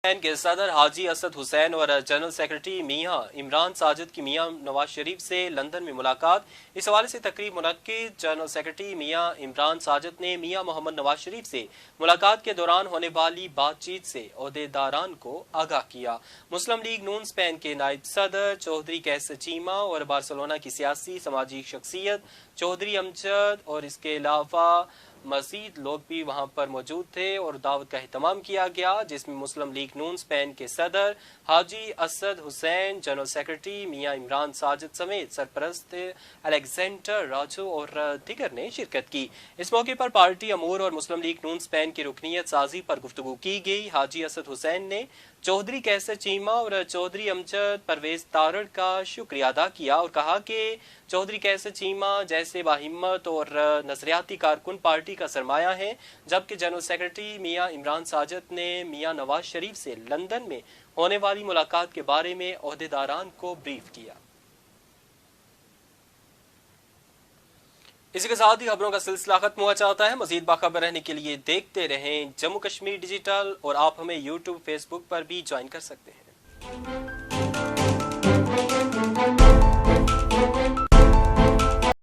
के सदर हाजी असद हुसैन और जनरल सेक्रेटरी मियां इमरान साजिद की मियां नवाज शरीफ से लंदन में मुलाकात। इस हवाले से तकरीब मुनक्किद। जनरल सेक्रेटरी मियां इमरान साजिद ने मियां मोहम्मद नवाज शरीफ से मुलाकात के दौरान होने वाली बातचीत से ओहदेदारान को आगाह किया। मुस्लिम लीग नून स्पेन के नायब सदर चौधरी कैसर चीमा और बार्सिलोना की सियासी समाजी शख्सियत चौधरी अमजद और इसके अलावा मजीद लोग भी वहां पर मौजूद थे और दावत का एहतमाम किया गया, जिसमें मुस्लिम लीग नून स्पेन के सदर हाजी असद हुसैन, जनरल सेक्रेटरी मियां इमरान साजिद समेत सरपरस्त अलेक्जेंडर राजू और दीगर ने शिरकत की। इस मौके पर पार्टी अमूर और मुस्लिम लीग नून स्पेन की रुकनीत साजी पर गुफ्तगू की गई। हाजी असद हुसैन ने चौधरी कैसर चीमा और चौधरी अमजद परवेज तारड़ का शुक्रिया अदा किया और कहा कि चौधरी कैसर चीमा जैसे बाहिम्मत और नजरियाती कारकुन पार्टी का सरमाया है, जबकि जनरल सेक्रेटरी मियां इमरान साजिद ने मियां नवाज शरीफ से लंदन में होने वाली मुलाकात के बारे में ओहदेदारान को ब्रीफ किया। इसी के साथ ही खबरों का सिलसिला खत्म हुआ चाहता है। मजीद बाखबर रहने के लिए देखते रहें जम्मू कश्मीर डिजिटल और आप हमें यूट्यूब फेसबुक पर भी ज्वाइन कर सकते हैं।